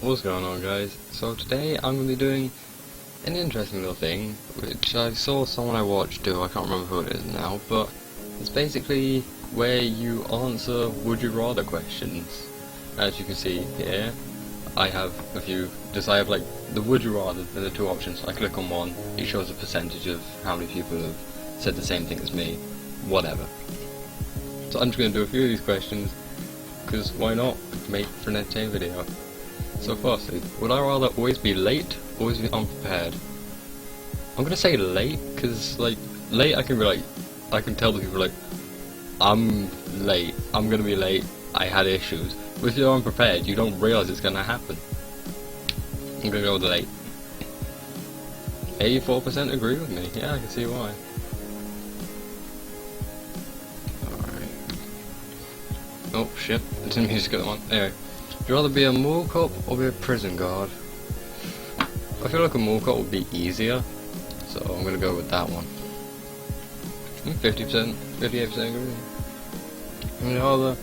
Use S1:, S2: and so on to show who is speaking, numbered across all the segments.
S1: What's going on, guys? So today I'm going to be doing an interesting little thing which I saw someone I watched do. I can't remember who it is now, but it's basically where you answer would you rather questions. As you can see here, I have a few, I have like the would you rather, then the two options. I click on one, it shows a percentage of how many people have said the same thing as me, whatever. So I'm just going to do a few of these questions, because why not, make for an entertaining video. So firstly, would I rather always be late, or always be unprepared? I'm gonna say late, because like, late I can be like, I can tell the people like, I'm late, I'm gonna be late, I had issues. But if you're unprepared, you don't realise it's gonna happen. I'm gonna go with late. 84% agree with me, yeah, I can see why. Alright. Oh shit, I didn't mean to get that one. Anyway. Would you rather be a mall cop or be a prison guard? I feel like a mall cop would be easier, so I'm gonna go with that one. 50%, 58% agree. Would you rather...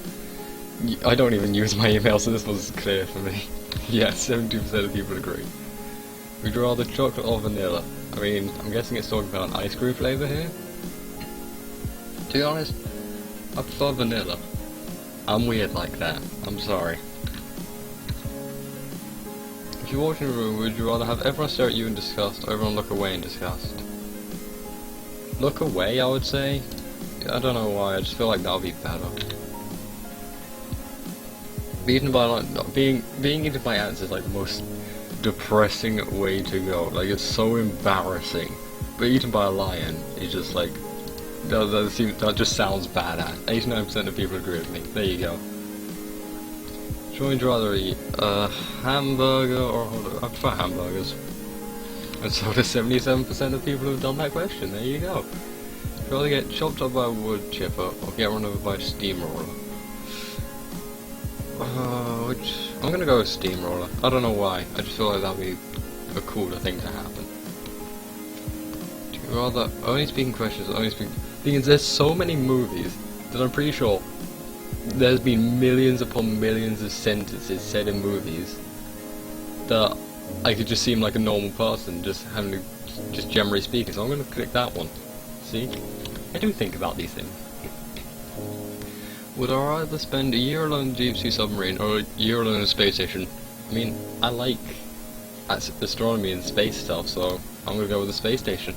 S1: I don't even use my email, so this was clear for me. Yeah, 72% of people agree. Would you rather chocolate or vanilla? I mean, I'm guessing it's talking about an ice cream flavour here. To be honest, I prefer vanilla. I'm weird like that, I'm sorry. If you walk in a room, would you rather have everyone stare at you in disgust or everyone look away in disgust? Look away, I would say. I don't know why, I just feel like that would be better. Being eaten by ants is like the most depressing way to go. Like, it's so embarrassing. But eaten by a lion is just like, that just sounds badass. 89% of people agree with me. There you go. Would you rather eat a hamburger or a hot dog? I prefer hamburgers. And so does 77% of people who've done that question. There you go. Would you rather get chopped up by a wood chipper or get run over by a steamroller? I'm gonna go with steamroller. I don't know why. I just feel like that'd be a cooler thing to happen. Do you rather only speaking questions? Because there's so many movies that I'm pretty sure there's been millions upon millions of sentences said in movies that I could just seem like a normal person, just generally speaking, so I'm going to click that one. See? I do think about these things. Would I rather spend a year alone in a deep sea submarine or a year alone in a space station? I mean, I like astronomy and space stuff, so I'm going to go with the space station.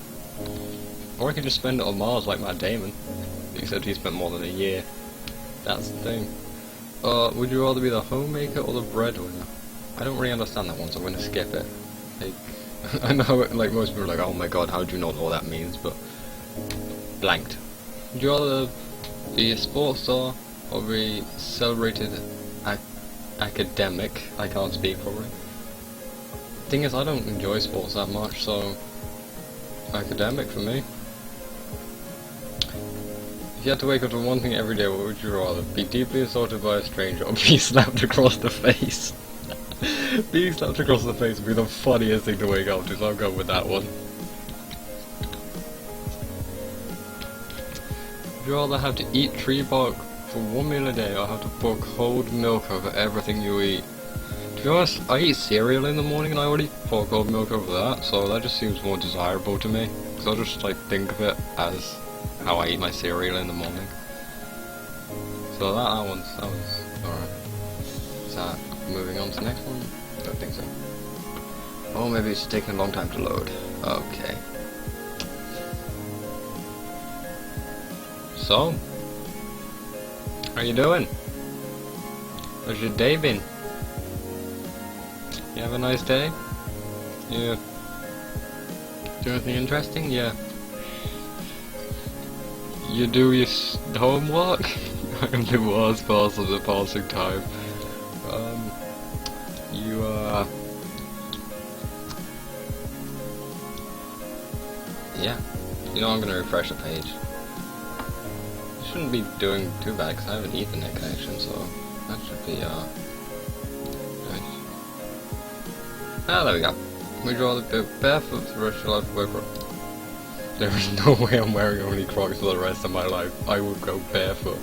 S1: Or I could just spend it on Mars like Matt Damon, except he spent more than a year. That's the thing. Would you rather be the homemaker or the breadwinner? I don't really understand that one, so I'm gonna skip it. Like, I know, like, most people are like, oh my god, how do you not know what that means, but... blanked. Would you rather be a sports star or be celebrated academic? I can't speak probably. Thing is, I don't enjoy sports that much, so... academic for me. If you had to wake up to one thing every day, what would you rather? Be deeply assaulted by a stranger or be slapped across the face? Being slapped across the face would be the funniest thing to wake up to, so I'll go with that one. Would you rather have to eat tree bark for one meal a day or have to pour cold milk over everything you eat? To be honest, I eat cereal in the morning and I already pour cold milk over that, so that just seems more desirable to me. Because I'll just like think of it as how I eat my cereal in the morning. So that was alright. Is that moving on to the next one? I don't think so. Oh, maybe it's taking a long time to load. Okay. So, how you doing? How's your day been? You have a nice day? Yeah. Do anything interesting? Yeah. You do your homework? I am the worst person at passing time. Yeah. You know, I'm gonna refresh the page. Shouldn't be doing too bad because I have an Ethernet connection, so that should be, nice. Ah, there we go. Would you rather go barefoot for the rest of your life or barefoot? There is no way I'm wearing only Crocs for the rest of my life. I would go barefoot.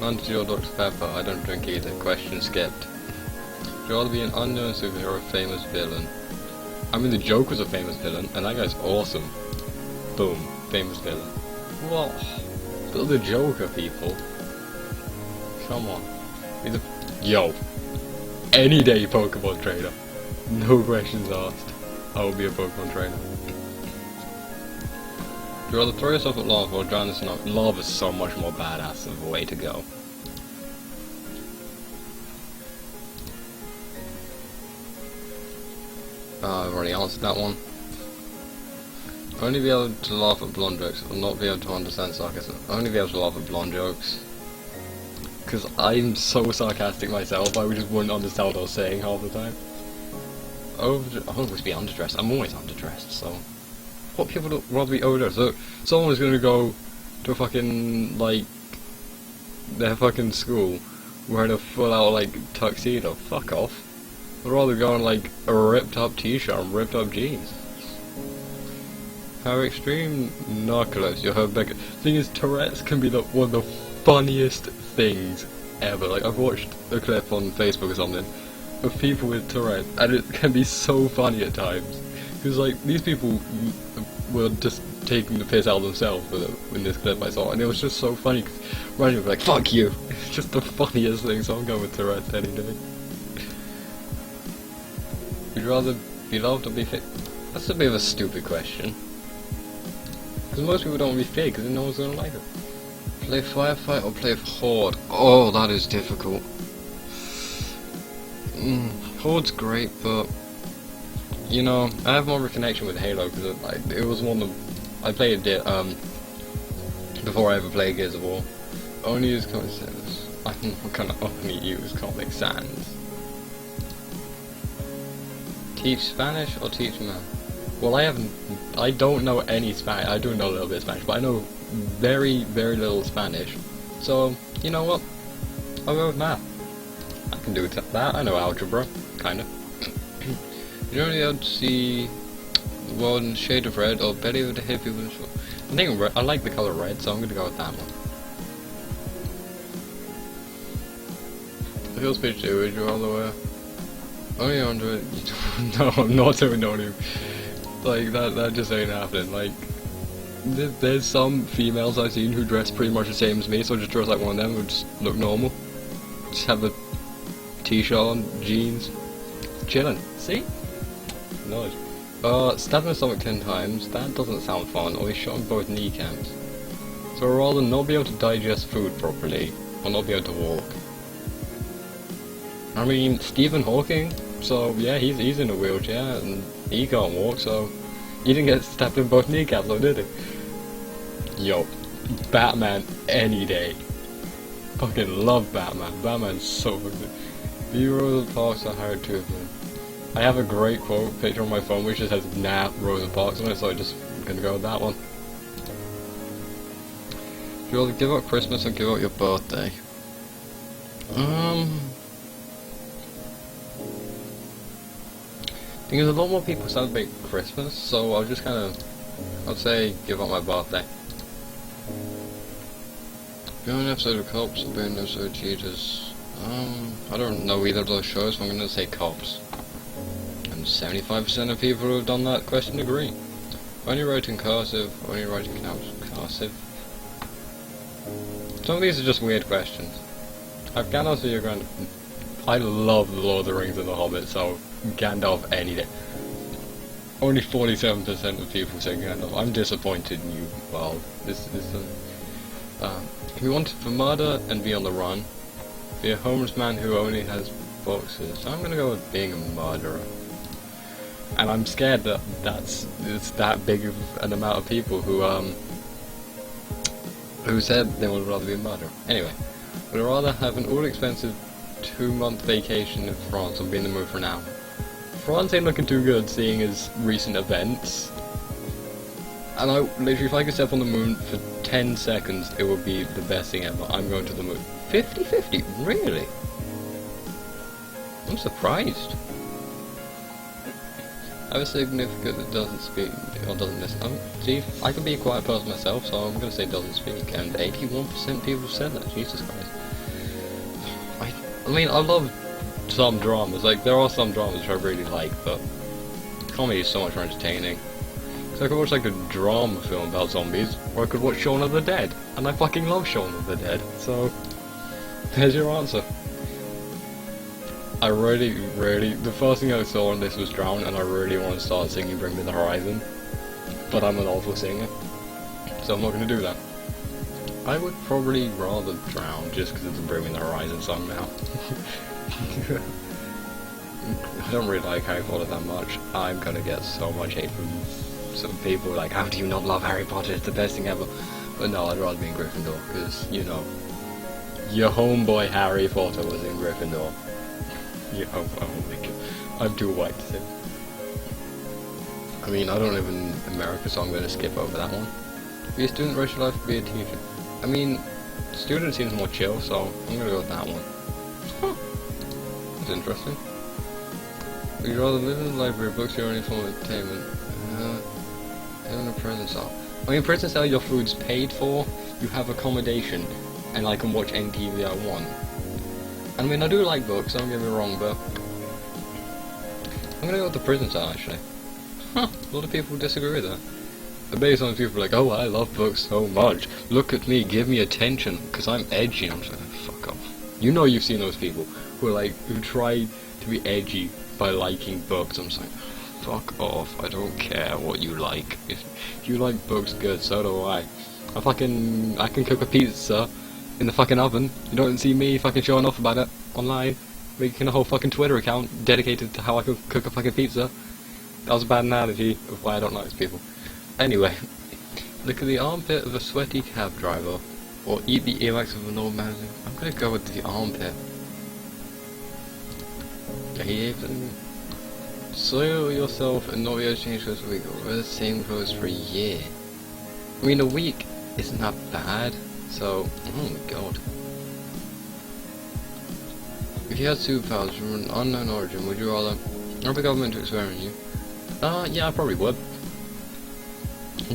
S1: Mountain Dew or Dr. Pepper? I don't drink either. Question skipped. Would you rather be an unknown superhero or a famous villain? I mean, the Joker's a famous villain, and that guy's awesome. Boom, famous villain. What? But the Joker, people. Come on. Yo. Any day Pokemon trainer. No questions asked. I will be a Pokemon trainer. Would you rather throw yourself at lava or drown in snow? Lava's so much more badass of a way to go. I've already answered that one. Only be able to laugh at blonde jokes, or not be able to understand sarcasm. Only be able to laugh at blonde jokes. Because I'm so sarcastic myself, I just wouldn't understand what I was saying half the time. I'll always be underdressed. I'm always underdressed, so... What people would rather be overdressed? So, someone is gonna go to a fucking, like... their fucking school wearing a full-out, like, tuxedo. Fuck off. I'd rather go on, like, a ripped-up t-shirt and ripped-up jeans. How extreme narcolepsy you have Becca. Thing is, Tourette's can be one of the funniest things ever. Like, I've watched a clip on Facebook or something of people with Tourette's, and it can be so funny at times. Because, like, these people were just taking the piss out of themselves in this clip I saw, and it was just so funny. Cause Ryan was like, fuck you! It's just the funniest thing, so I'm going with Tourette's any day. Would you rather be loved or be fit? That's a bit of a stupid question. Because most people don't want to be fit, because no one's going to like it. Play Firefight or play Horde? Oh, that is difficult. Horde's great, but... You know, I have more of a connection with Halo, because it was one of... I played it, before I ever played Gears of War. Only use Comic Sans. I'm not gonna only use Comic Sans. Teach Spanish or teach math? Well, I don't know any Spanish. I do know a little bit of Spanish, but I know very, very little Spanish. So, you know what? I'll go with math. I can do that. I know algebra, kinda. You don't need to see the world in a shade of red or belly with a hippie with a... I think I like the color red, so I'm gonna go with that one. The Hill Speech 2, would you rather wear? Only 100. No, I'm not doing only. Like, that just ain't happening. Like, there's some females I've seen who dress pretty much the same as me, so just dress like one of them would just look normal. Just have a t-shirt on, jeans, chilling. See? Nice. Stabbed in the stomach 10 times, that doesn't sound fun, or he's shot in both kneecaps. So I'd rather not be able to digest food properly, or not be able to walk. I mean, Stephen Hawking, so yeah, he's in a wheelchair, and he can't walk, so he didn't get stabbed in both kneecaps, though, did he? Yo, Batman any day. Fucking love Batman. Batman's so fucking... View Rosa Parks are hired to of them. I have a great quote picture on my phone which just has nah Rosa Parks on it, so I'm just gonna go with that one. Would you rather give up Christmas or give up your birthday? Because a lot more people celebrate Christmas, so I'll just I'd say give up my birthday. Be on an episode of Cops or be on an episode of Cheaters? I don't know either of those shows, so I'm gonna say Cops. And 75% of people who have done that question agree. Only writing cursive, only writing cursive. Some of these are just weird questions. I've Gandalf or your grand... I love The Lord of the Rings and The Hobbit, so Gandalf any day. Only 47% of people say Gandalf. I'm disappointed in you, world. We wanted to murder and be on the run. Be a homeless man who only has boxes. I'm gonna go with being a murderer. And I'm scared that it's that big of an amount of people who said they would rather be a murderer. Anyway, would I rather have an all-expensive 2-month vacation in France or be in the mood for now? France ain't looking too good, seeing as recent events. And literally, if I could step on the moon for 10 seconds, it would be the best thing ever. I'm going to the moon. 50-50? Really? I'm surprised. I have a significant that doesn't speak, or doesn't listen. See, I can be a quiet person myself, so I'm going to say doesn't speak, and 81% people said that. Jesus Christ. I mean, I love some dramas. Like, there are some dramas which I really like, but comedy is so much more entertaining. So I could watch like a drama film about zombies, or I could watch Shaun of the Dead, and I fucking love Shaun of the Dead, so there's your answer. I really, the first thing I saw on this was Drown, and I really want to start singing Bring Me the Horizon, but I'm an awful singer, so I'm not going to do that. I would probably rather Drown, just because it's a Bring Me the Horizon song now. I don't really like Harry Potter that much. I'm gonna get so much hate from some people like, how do you not love Harry Potter? It's the best thing ever. But no, I'd rather be in Gryffindor, because, you know, your homeboy Harry Potter was in Gryffindor. Oh my god. I'm too white to say. I mean, I don't live in America, so I'm gonna skip over that one. Be a student, rest of your life, be a teacher. I mean, student seems more chill, so I'm gonna go with that one. Huh. That's interesting. Would you rather live in the library, books, or any form of entertainment? Live in a prison cell. I mean, prison cell, your food's paid for, you have accommodation, and I can watch any TV I want. I mean, I do like books, don't get me wrong, but I'm gonna go with the prison cell, actually. Huh, a lot of people disagree with that. But based on people like, oh, I love books so much, look at me, give me attention, because I'm edgy, and I'm just like, fuck off. You know you've seen those people who are like, who try to be edgy by liking books. I'm just like, fuck off, I don't care what you like. If you like books, good, so do I. I can cook a pizza in the fucking oven. You don't see me fucking showing off about it online, making a whole fucking Twitter account dedicated to how I could cook a fucking pizza. That was a bad analogy of why I don't like these people. Anyway, look at the armpit of a sweaty cab driver, or eat the earwax of an old man. I'm gonna go with the armpit. He even soil yourself and not be able to change clothes for a week, or wear the same clothes for a year. I mean, a week isn't that bad, so, oh my god. If you had superpowers from an unknown origin, would you rather have the government to experiment you? Yeah, I probably would.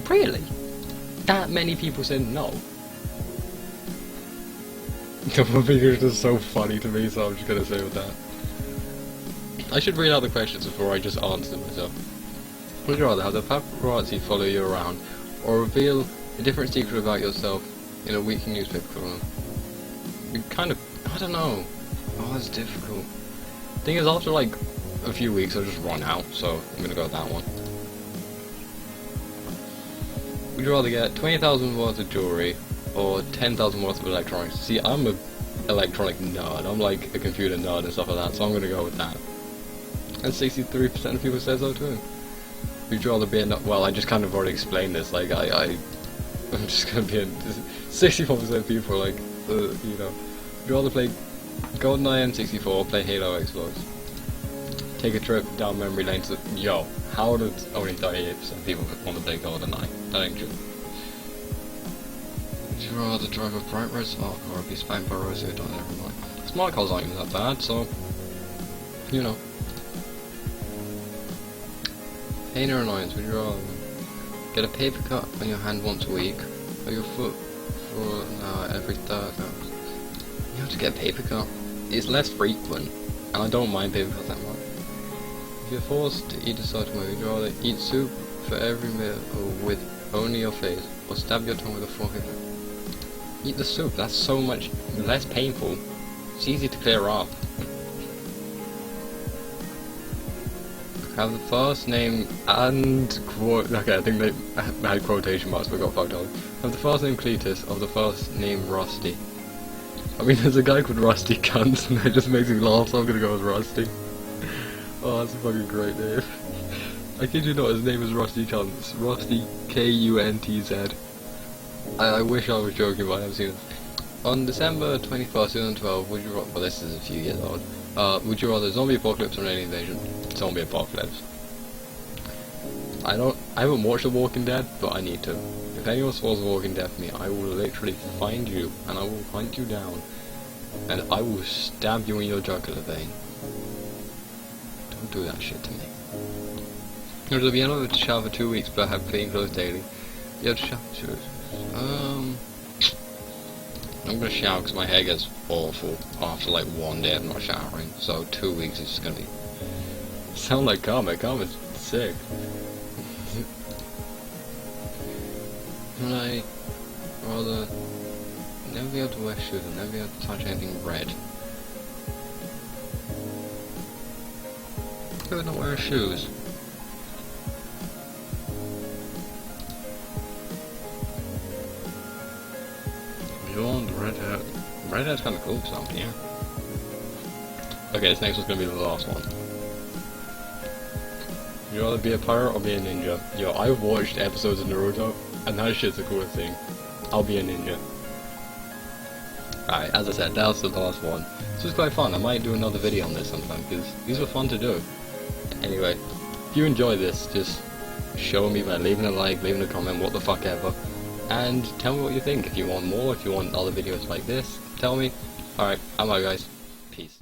S1: Really? That many people said no. The video is just so funny to me, so I'm just gonna say with that. I should read out the questions before I just answer them myself. Would you rather have the paparazzi follow you around, or reveal a different secret about yourself in a weekly newspaper column? You kind of, I don't know. Oh, that's difficult. Thing is, after like a few weeks, I'll just run out, so I'm gonna go with that one. Would you rather get 20,000 worth of jewelry, or 10,000 worth of electronics? See, I'm a electronic nerd. I'm like a computer nerd and stuff like that, so I'm gonna go with that. And 63% of people said so too. Would you rather be in, well, I just kind of already explained this, like, I'm just gonna be in, 64% of people are like, you know, would you rather play GoldenEye N64, play Halo Xbox, take a trip down memory lane to, yo, how did only 38% of people want to play GoldenEye? That ain't true. Would you rather drive a bright red smart car or be spanked by Rosie who died every night? Smart cars aren't even that bad, so, you know. Pain or annoyance, would you rather get a paper cut on your hand once a week, or your foot for every third hour? You have to get a paper cut. It's less frequent, and I don't mind paper cuts that much. If you're forced to eat a certain way, would you rather eat soup for every meal or with only your face, or stab your tongue with a fork? Eat the soup, that's so much less painful. It's easy to clear up. Have the first name and okay, I think they had quotation marks but got fucked up. Have the first name Cletus of the first name Rusty. I mean, there's a guy called Rusty Cunt and that just makes me laugh, so I'm gonna go with Rusty. Oh, that's a fucking great name. I kid you not, his name is Rusty Cunt. Rusty Kuntz. I wish I was joking, but I haven't seen it. On December 21st, 2012, would you rather, well, this is a few years old, would you rather zombie apocalypse or alien invasion? Zombie apocalypse. I haven't watched The Walking Dead, but I need to. If anyone spoils The Walking Dead for me, I will literally find you, and I will hunt you down, and I will stab you in your jugular vein. Don't do that shit to me. It'll be able to shower for 2 weeks, but I have clean clothes daily. You have to shower for 2 weeks. I'm gonna shower because my hair gets awful after like one day of not showering, so 2 weeks is just gonna be... Sound like Karma's sick. And I rather never be able to wear shoes and never be able to touch anything red. Who would not wear shoes? You want the red hair? Red hair's kinda cool, so yeah. Okay, this next one's gonna be the last one. You rather be a pirate or be a ninja? Yo, I've watched episodes of Naruto, and that shit's the coolest thing. I'll be a ninja. Alright, as I said, that was the last one. This was quite fun. I might do another video on this sometime, because these were fun to do. Anyway, if you enjoy this, just show me by leaving a like, leaving a comment, what the fuck ever. And tell me what you think. If you want more, if you want other videos like this, tell me. Alright, I'm out guys. Peace.